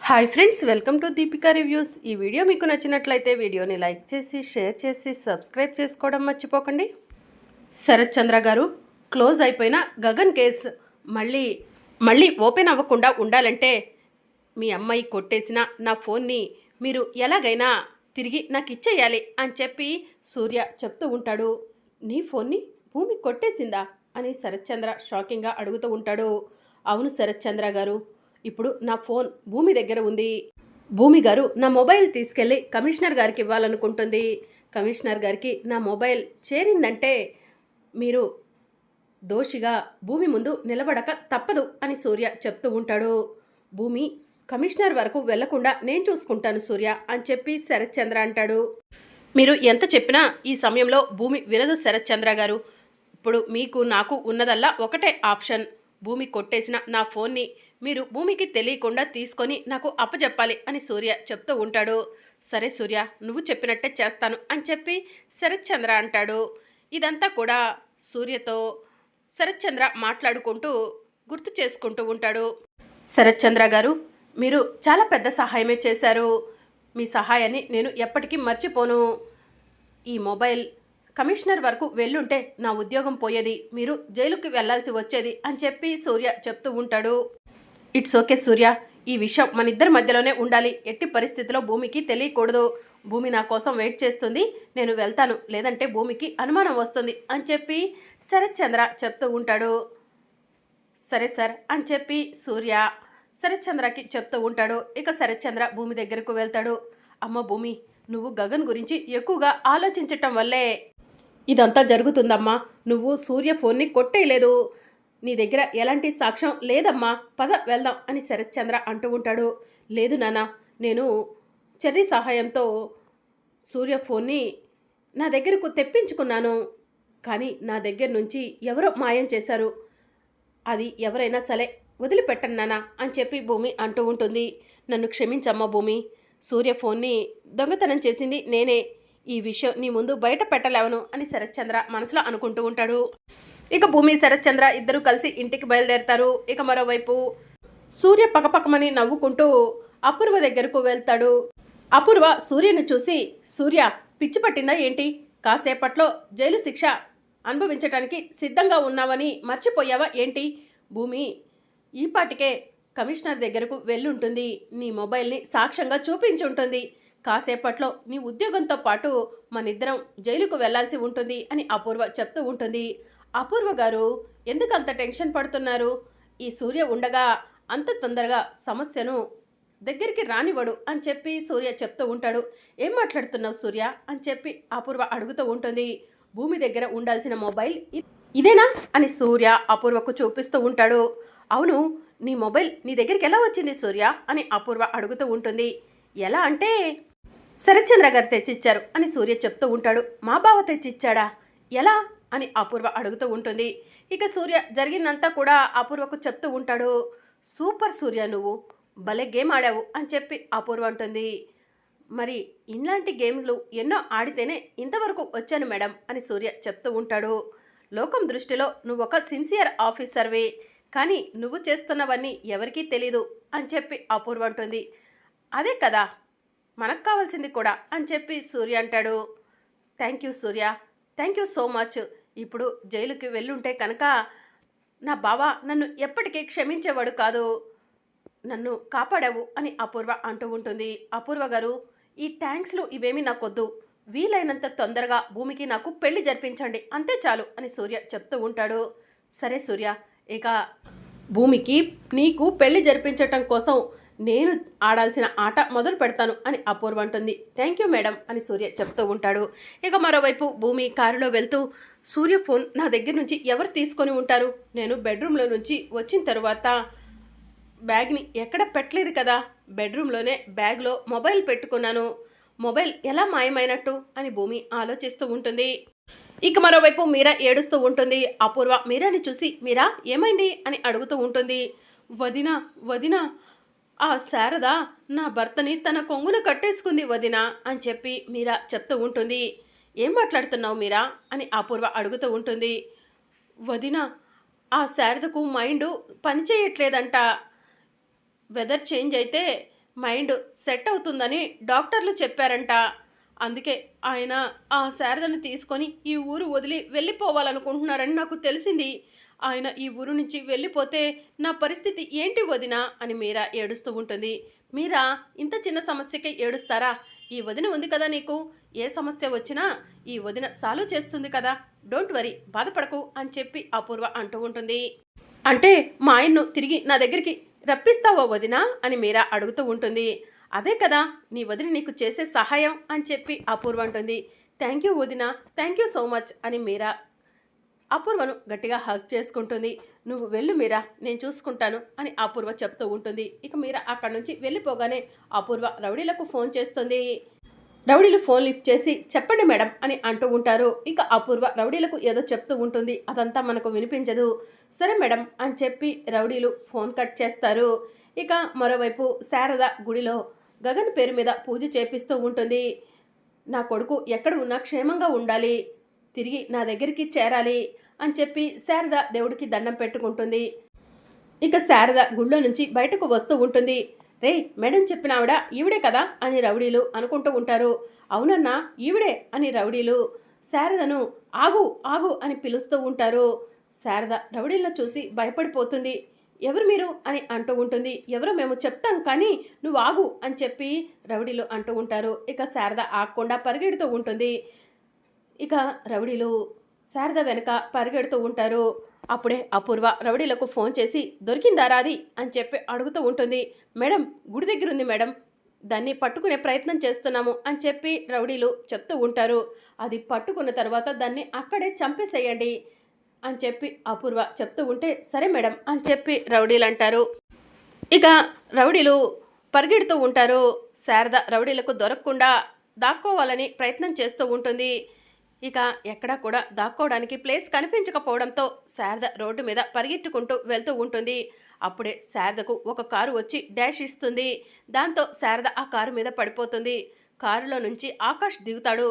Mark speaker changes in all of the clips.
Speaker 1: Hi friends, welcome to Deepika reviews. ఈ video మీకు నచ్చినట్లయితే వీడియోని లైక్ చేసి షేర్ చేసి సబ్స్క్రైబ్ చేసుకోవడం మర్చిపోకండి. శరత్ చంద్ర గారు, క్లోజ్ అయిపోయిన గగన్ కేసు మళ్ళీ మళ్ళీ ఓపెన్ అవ్వకుండా ఉండాలంటే మీ అమ్మాయి కొట్టేసిన నా ఫోన్ని మీరు ఎలాగైనా తిరిగి నాకు ఇచ్చేయాలి అని చెప్పి సూర్య చెప్తూ ఉంటాడు. నీ ఫోన్ని భూమి కొట్టేసిందా అని శరత్ చంద్ర షాకింగ్గా అడుగుతూ ఉంటాడు. అవును శరత్ చంద్ర గారు, ఇప్పుడు నా ఫోన్ భూమి దగ్గర ఉంది. భూమి గారు నా మొబైల్ తీసుకెళ్ళి కమిషనర్ గారికి ఇవ్వాలనుకుంటుంది. కమిషనర్ గారికి నా మొబైల్ చేరిందంటే మీరు దోషిగా భూమి ముందు నిలబడక తప్పదు అని సూర్య చెప్తూ ఉంటాడు. భూమి కమిషనర్ వరకు వెళ్లకుండా నేను చూసుకుంటాను సూర్య అని చెప్పి శరత్ చంద్ర అంటాడు. మీరు ఎంత చెప్పినా ఈ సమయంలో భూమి వినదు శరత్ చంద్ర గారు. ఇప్పుడు మీకు నాకు ఉన్నదల్లా ఒకటే ఆప్షన్. భూమి కొట్టేసిన నా ఫోన్ని మీరు భూమికి తెలియకుండా తీసుకొని నాకు అప్పచెప్పాలి అని సూర్య చెప్తూ ఉంటాడు. సరే సూర్య, నువ్వు చెప్పినట్టే చేస్తాను అని చెప్పి శరత్ చంద్ర అంటాడు. ఇదంతా కూడా సూర్యతో శరత్ చంద్ర మాట్లాడుకుంటూ గుర్తు చేసుకుంటూ ఉంటాడు. శరత్ చంద్ర గారు, మీరు చాలా పెద్ద సహాయమే చేశారు. మీ సహాయాన్ని నేను ఎప్పటికీ మర్చిపోను. ఈ మొబైల్ కమిషనర్ వరకు వెళ్ళుంటే నా ఉద్యోగం పోయేది, మీరు జైలుకి వెళ్లాల్సి వచ్చేది అని చెప్పి సూర్య చెప్తూ ఉంటాడు. ఇట్స్ ఓకే సూర్య, ఈ విషయం మన ఇద్దరి మధ్యలోనే ఉండాలి. ఎట్టి పరిస్థితిలో భూమికి తెలియకూడదు. భూమి నా కోసం వెయిట్ చేస్తుంది, నేను వెళ్తాను, లేదంటే భూమికి అనుమానం వస్తుంది అని చెప్పి శరత్ చంద్ర చెప్తూ ఉంటాడు. సరే సార్ అని చెప్పి సూర్య శరత్ చంద్రకి చెప్తూ ఉంటాడు. ఇక శరత్ చంద్ర భూమి దగ్గరకు వెళ్తాడు. అమ్మ భూమి, నువ్వు గగన్ గురించి ఎక్కువగా ఆలోచించటం వల్లే ఇదంతా జరుగుతుందమ్మా. నువ్వు సూర్య ఫోన్ని కొట్టేయలేదు. నీ దగ్గర ఎలాంటి సాక్ష్యం లేదమ్మా, పద వెళ్దాం అని శరత్ చంద్ర అంటూ ఉంటాడు. లేదు నాన్న, నేను చెర్రీ సహాయంతో సూర్య ఫోన్ని నా దగ్గరకు తెప్పించుకున్నాను. కానీ నా దగ్గర నుంచి ఎవరో మాయం చేశారు. అది ఎవరైనా సరే వదిలిపెట్టను నాన్న అని చెప్పి భూమి అంటూ ఉంటుంది. నన్ను క్షమించమ్మా భూమి, సూర్య ఫోన్ని దొంగతనం చేసింది నేనే. ఈ విషయం నీ ముందు బయట పెట్టలేవను అని శరత్ చంద్ర మనసులో అనుకుంటూ ఉంటాడు. ఇక భూమి శరత్ చంద్ర ఇద్దరు కలిసి ఇంటికి బయలుదేరతారు. ఇక మరోవైపు సూర్య పకపకమని నవ్వుకుంటూ అపూర్వ దగ్గరకు వెళ్తాడు. అపూర్వ సూర్యను చూసి, సూర్య పిచ్చి పట్టిందా ఏంటి? కాసేపట్లో జైలు శిక్ష అనుభవించటానికి సిద్ధంగా ఉన్నావని మర్చిపోయావా ఏంటి? భూమి ఈపాటికే కమిషనర్ దగ్గరకు వెళ్ళుంటుంది, నీ మొబైల్ని సాక్ష్యంగా చూపించుంటుంది. కాసేపట్లో నీ ఉద్యోగంతో పాటు మనిద్దరం జైలుకు వెళ్లాల్సి ఉంటుంది అని అపూర్వ చెప్తూ ఉంటుంది. అపూర్వ గారు, ఎందుకు అంత టెన్షన్ పడుతున్నారు? ఈ సూర్య ఉండగా అంత తొందరగా సమస్యను దగ్గరికి రానివ్వడు అని చెప్పి సూర్య చెప్తూ ఉంటాడు. ఏం మాట్లాడుతున్నావు సూర్య అని చెప్పి అపూర్వ అడుగుతూ ఉంటుంది. భూమి దగ్గర ఉండాల్సిన మొబైల్ ఇదేనా అని సూర్య అపూర్వకు చూపిస్తూ ఉంటాడు. అవును, నీ మొబైల్ నీ దగ్గరికి ఎలా వచ్చింది సూర్య అని అపూర్వ అడుగుతూ ఉంటుంది. ఎలా అంటే శరత్ చంద్ర గారు తెచ్చిచ్చారు అని సూర్య చెప్తూ ఉంటాడు. మా బావ తెచ్చిచ్చాడా? ఎలా అని అపూర్వ అడుగుతూ ఉంటుంది. ఇక సూర్య జరిగిందంతా కూడా అపూర్వకు చెప్తూ ఉంటాడు. సూపర్ సూర్య, నువ్వు భలే గేమ్ ఆడావు అని చెప్పి అపూర్వ అంటుంది. మరి ఇలాంటి గేమ్లు ఎన్నో ఆడితేనే ఇంతవరకు వచ్చాను మేడం అని సూర్య చెప్తూ ఉంటాడు. లోకం దృష్టిలో నువ్వు ఒక సిన్సియర్ ఆఫీసర్వి, కానీ నువ్వు చేస్తున్నవన్నీ ఎవరికీ తెలీదు అని చెప్పి అపూర్వ అంటుంది. అదే కదా మనకు కావాల్సింది కూడా అని చెప్పి సూర్య అంటాడు. Thank you Surya, thank you so much. ఇప్పుడు జైలుకి వెళ్ళుంటే కనుక నా బావ నన్ను ఎప్పటికీ క్షమించేవాడు కాదు. నన్ను కాపాడావు అని అపూర్వ అంటూ ఉంటుంది. అపూర్వ గారు, ఈ థ్యాంక్స్లు ఇవేమీ నాకొద్దు. వీలైనంత తొందరగా భూమికి నాకు పెళ్లి జరిపించండి, అంతే చాలు అని సూర్య చెప్తూ ఉంటాడు. సరే సూర్య, ఇక భూమికి నీకు పెళ్లి జరిపించటం కోసం నేను ఆడాల్సిన ఆట మొదలు పెడతాను అని అపూర్వ అంటుంది. థ్యాంక్ యూ మేడం అని సూర్య చెప్తూ ఉంటాడు. ఇక మరోవైపు భూమి కారులో వెళ్తూ, సూర్య ఫోన్ నా దగ్గర నుంచి ఎవరు తీసుకొని ఉంటారు? నేను బెడ్రూమ్లో నుంచి వచ్చిన తర్వాత బ్యాగ్ని ఎక్కడ పెట్టలేదు కదా, బెడ్రూమ్లోనే బ్యాగ్లో మొబైల్ పెట్టుకున్నాను. మొబైల్ ఎలా మాయమైనట్టు అని భూమి ఆలోచిస్తూ ఉంటుంది. ఇక మరోవైపు మీరా ఏడుస్తూ ఉంటుంది. అపూర్వ మీరాని చూసి, మీరా ఏమైంది అని అడుగుతూ ఉంటుంది. వదినా వదినా, ఆ శారద నా భర్తని తన కొంగున కట్టేసుకుంది వదినా అని చెప్పి మీరా చెప్తూ ఉంటుంది. ఏం మాట్లాడుతున్నావు మీరా అని అపూర్వ అడుగుతూ ఉంటుంది. వదినా, ఆ శారదకు మైండ్ పనిచేయట్లేదంట. వెదర్ చేంజ్ అయితే మైండ్ సెట్ అవుతుందని డాక్టర్లు చెప్పారంట. అందుకే ఆయన ఆ శారదను తీసుకొని ఈ ఊరు వదిలి వెళ్ళిపోవాలనుకుంటున్నారని నాకు తెలిసింది. ఆయన ఈ ఊరు నుంచి వెళ్ళిపోతే నా పరిస్థితి ఏంటి వదినా అని మీరా ఏడుస్తూ ఉంటుంది. మీరా ఇంత చిన్న సమస్యకి ఏడుస్తారా? ఈ వదిన ఉంది కదా నీకు, ఏ సమస్య వచ్చినా ఈ వదిన సాల్వ్ చేస్తుంది కదా, డోంట్ వరీ, బాధపడకు అని చెప్పి అపూర్వ అంటూ ఉంటుంది. అంటే మా ఆయన్ను తిరిగి నా దగ్గరికి రప్పిస్తావా వదినా అని మీరా అడుగుతూ ఉంటుంది. అదే కదా నీ వదిన నీకు చేసే సహాయం అని చెప్పి అపూర్వ అంటుంది. థ్యాంక్ యూ వదినా, థ్యాంక్ యూ సో మచ్ అని మీరా అపూర్వను గట్టిగా హగ్ చేసుకుంటుంది. నువ్వు వెళ్ళు మీరా, నేను చూసుకుంటాను అని అపూర్వ చెప్తూ ఉంటుంది. ఇక మీరా అక్కడి నుంచి వెళ్ళిపోగానే అపూర్వ రౌడీలకు ఫోన్ చేస్తుంది. రౌడీలు ఫోన్ లిఫ్ట్ చేసి చెప్పండి మేడం అని అంటూ ఉంటారు. ఇక అపూర్వ రౌడీలకు ఏదో చెప్తూ ఉంటుంది. అదంతా మనకు వినిపించదు. సరే మేడం అని చెప్పి రౌడీలు ఫోన్ కట్ చేస్తారు. ఇక మరోవైపు శారద గుడిలో గగన్ పేరు మీద పూజ చేపిస్తూ ఉంటుంది. నా కొడుకు ఎక్కడ ఉన్నా క్షేమంగా ఉండాలి, తిరిగి నా దగ్గరికి చేరాలి అని చెప్పి శారద దేవుడికి దండం పెట్టుకుంటుంది. ఇక శారద గుళ్ళో నుంచి బయటకు వస్తూ ఉంటుంది. రే మేడం చెప్పిన ఆవిడ ఈవిడే కదా అని రౌడీలు అనుకుంటూ ఉంటారు. అవునన్నా ఈవిడే అని రౌడీలు శారదను ఆగు ఆగు అని పిలుస్తూ ఉంటారు. శారద రౌడీలను చూసి భయపడిపోతుంది. ఎవరు మీరు అని అంటూ ఉంటుంది. ఎవరో మేము చెప్తాం కానీ నువ్వు ఆగు అని చెప్పి రౌడీలు అంటూ ఉంటారు. ఇక శారద ఆగకుండా పరిగెడుతూ ఉంటుంది. ఇక రౌడీలు శారద వెనక పరిగెడుతూ ఉంటారు. అప్పుడే అపూర్వ రౌడీలకు ఫోన్ చేసి దొరికిందా రాది అని చెప్పి అడుగుతూ ఉంటుంది. మేడం గుడి దగ్గర ఉంది మేడం, దాన్ని పట్టుకునే ప్రయత్నం చేస్తున్నాము అని చెప్పి రౌడీలు చెప్తూ ఉంటారు. అది పట్టుకున్న తర్వాత దాన్ని అక్కడే చంపేసేయండి అని చెప్పి అపూర్వ చెప్తూ ఉంటే సరే మేడం అని చెప్పి రౌడీలు అంటారు. ఇక రౌడీలు పరిగెడుతూ ఉంటారు. శారద రౌడీలకు దొరకకుండా దాక్కోవాలని ప్రయత్నం చేస్తూ ఉంటుంది. ఇక ఎక్కడా కూడా దాక్కోవడానికి ప్లేస్ కనిపించకపోవడంతో శారద రోడ్డు మీద పరిగెట్టుకుంటూ వెళ్తూ ఉంటుంది. అప్పుడే శారదకు ఒక కారు వచ్చి డాష్ ఇస్తుంది. దాంతో శారద ఆ కారు మీద పడిపోతుంది. కారులో నుంచి ఆకాష్ దిగుతాడు.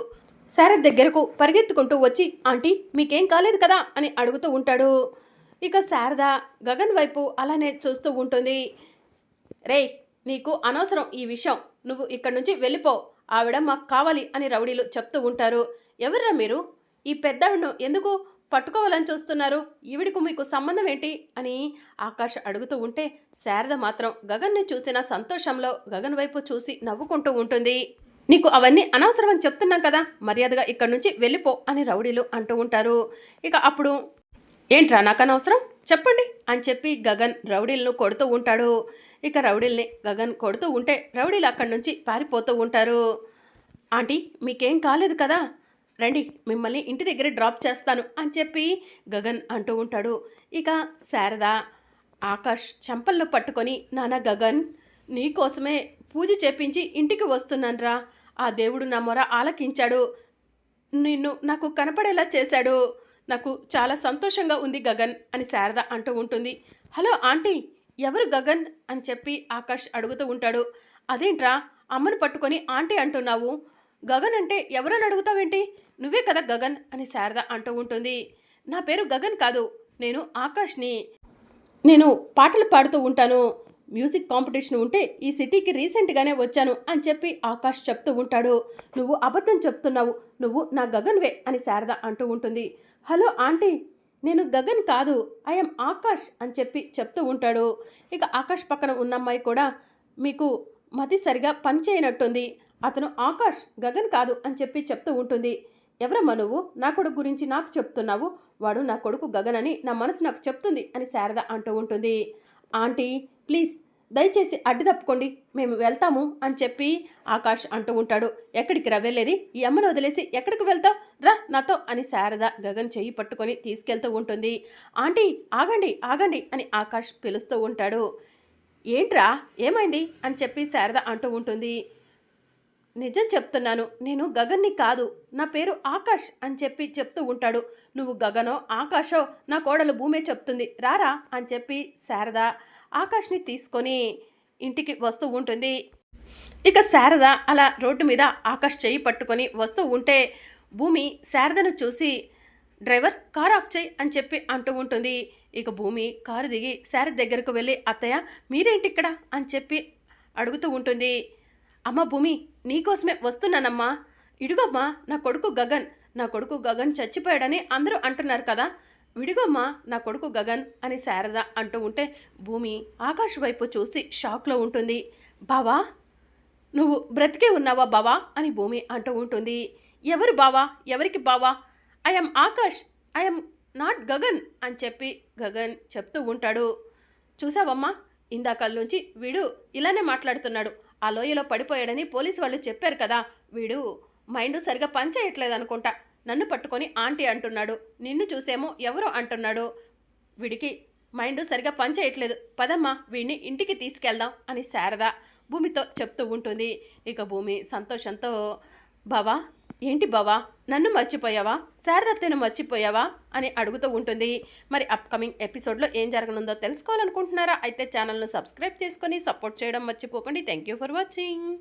Speaker 1: శారద దగ్గరకు పరిగెత్తుకుంటూ వచ్చి ఆంటీ మీకేం కాలేదు కదా అని అడుగుతూ ఉంటాడు. ఇక శారద గగన్ వైపు అలానే చూస్తూ ఉంటుంది. రేయ్ నీకు అనవసరం ఈ విషయం, నువ్వు ఇక్కడి నుంచి వెళ్ళిపో, ఆవిడ మాకు కావాలి అని రౌడీలు చెప్తూ ఉంటారు. ఎవర్రా మీరు, ఈ పెద్దవిడను ఎందుకు పట్టుకోవాలని చూస్తున్నారు, ఈవిడికి మీకు సంబంధం ఏంటి అని ఆకాష్ అడుగుతూ ఉంటే శారద మాత్రం గగన్ని చూసిన సంతోషంలో గగన్ వైపు చూసి నవ్వుకుంటూ ఉంటుంది. నీకు అవన్నీ అనవసరం అని చెప్తున్నాం కదా, మర్యాదగా ఇక్కడి నుంచి వెళ్ళిపో అని రౌడీలు అంటూ ఉంటారు. ఇక అప్పుడు ఏంట్రా నాకు అనవసరం చెప్పండి అని చెప్పి గగన్ రౌడీలను కొడుతూ ఉంటాడు. ఇక రౌడీల్ని గగన్ కొడుతూ ఉంటే రౌడీలు అక్కడి నుంచి పారిపోతూ ఉంటారు. ఆంటీ మీకేం కాలేదు కదా, రండి మిమ్మల్ని ఇంటి దగ్గర డ్రాప్ చేస్తాను అని చెప్పి గగన్ అంటూ ఉంటాడు. ఇక శారద ఆకాష్ చెంపల్లో పట్టుకొని నాన్న గగన్ నీకోసమే పూజ చేపించి ఇంటికి వస్తున్నానురా, ఆ దేవుడు నా మొర ఆలకించాడు, నిన్ను నాకు కనపడేలా చేశాడు, నాకు చాలా సంతోషంగా ఉంది గగన్ అని శారద అంటూ ఉంటుంది. హలో ఆంటీ ఎవరు గగన్ అని చెప్పి ఆకాష్ అడుగుతూ ఉంటాడు. అదేంట్రా అమ్మను పట్టుకొని ఆంటీ అంటున్నావు, గగన్ అంటే ఎవరని అడుగుతావేంటి, నువ్వే కదా గగన్ అని శారద అంటూ ఉంటుంది. నా పేరు గగన్ కాదు, నేను ఆకాష్ని, నేను పాటలు పాడుతూ ఉంటాను, మ్యూజిక్ కాంపిటీషన్ ఉంటే ఈ సిటీకి రీసెంట్గానే వచ్చాను అని చెప్పి ఆకాష్ చెప్తూ ఉంటాడు. నువ్వు అబద్ధం చెప్తున్నావు, నువ్వు నా గగన్వే అని శారద అంటూ ఉంటుంది. హలో ఆంటీ నేను గగన్ కాదు, ఐఎమ్ ఆకాష్ అని చెప్పి చెప్తూ ఉంటాడు. ఇక ఆకాష్ పక్కన ఉన్న అమ్మాయి కూడా మీకు మతి సరిగా పని చేయనట్టుంది, అతను ఆకాష్ గగన్ కాదు అని చెప్పి చెప్తూ ఉంటుంది. ఎవరమ్మా నువ్వు నా కొడుకు గురించి నాకు చెప్తున్నావు, వాడు నా కొడుకు గగన్ అని నా మనసు నాకు చెప్తుంది అని శారద అంటూ ఉంటుంది. ఆంటీ ప్లీజ్ దయచేసి అడ్డు తప్పుకోండి, మేము వెళ్తాము అని చెప్పి ఆకాష్ అంటూ ఉంటాడు. ఎక్కడికి రా వెళ్ళేది, ఈ అమ్మను వదిలేసి ఎక్కడికి వెళ్తావు, రా నాతో అని శారద గగన్ చెయ్యి పట్టుకొని తీసుకెళ్తూ ఉంటుంది. ఆంటీ ఆగండి ఆగండి అని ఆకాష్ పిలుస్తూ ఉంటాడు. ఏంట్రా ఏమైంది అని చెప్పి శారద అంటూ ఉంటుంది. నిజం చెప్తున్నాను, నేను గగన్ని కాదు, నా పేరు ఆకాష్ అని చెప్పి చెప్తూ ఉంటాడు. నువ్వు గగనో ఆకాషో నా కోడలు భూమే చెప్తుంది, రారా అని చెప్పి శారద ఆకాష్ని తీసుకొని ఇంటికి వస్తూ ఉంటుంది. ఇక శారద అలా రోడ్డు మీద ఆకాష్ చెయ్యి పట్టుకొని వస్తూ ఉంటే భూమి శారదను చూసి డ్రైవర్ కార్ ఆఫ్ చేయి అని చెప్పి అంటూ ఉంటుంది. ఇక భూమి కారు దిగి శారద దగ్గరకు వెళ్ళి అత్తయ్య మీరేంటి ఇక్కడ అని చెప్పి అడుగుతూ ఉంటుంది. అమ్మ భూమి, నీకోసమే వస్తున్నానమ్మా. ఇడుగమ్మా నా కొడుకు గగన్. నా కొడుకు గగన్ చచ్చిపోయాడని అందరూ అంటున్నారు కదా, విడుగమ్మా నా కొడుకు గగన్ అని శారద అంటూ ఉంటే భూమి ఆకాష్ వైపు చూసి షాక్లో ఉంటుంది. బావా, నువ్వు బ్రతికే ఉన్నావా బావా అని భూమి అంటూ ఉంటుంది. ఎవరు బావా, ఎవరికి బావా? I'm Akash, I'm not Gagan అని చెప్పి గగన్ చెప్తూ ఉంటాడు. చూసావమ్మా, ఇందాకల నుంచి వీడు ఇలానే మాట్లాడుతున్నాడు. ఆ లోయలో పడిపోయాడని పోలీసు వాళ్ళు చెప్పారు కదా, వీడు మైండ్ సరిగా పనిచేయట్లేదు అనుకుంటా. నన్ను పట్టుకొని ఆంటీ అంటున్నాడు, నిన్ను చూసేమో ఎవరో అంటున్నాడు. వీడికి మైండ్ సరిగా పనిచేయట్లేదు, పదమ్మా వీడిని ఇంటికి తీసుకెళ్దాం అని శారద భూమితో చెప్తూ ఉంటుంది. ఇక భూమి సంతోషంతో, బావా ఏంటి బావా, నన్ను మర్చిపోయావా, శారదత్తను మర్చిపోయావా అని అడుగుతూ ఉంటుంది. మరి అప్కమింగ్ ఎపిసోడ్లో ఏం జరగనుందో తెలుసుకోవాలనుకుంటున్నారా? అయితే ఛానల్ను సబ్స్క్రైబ్ చేసుకొని సపోర్ట్ చేయడం మర్చిపోకండి. Thank you for watching.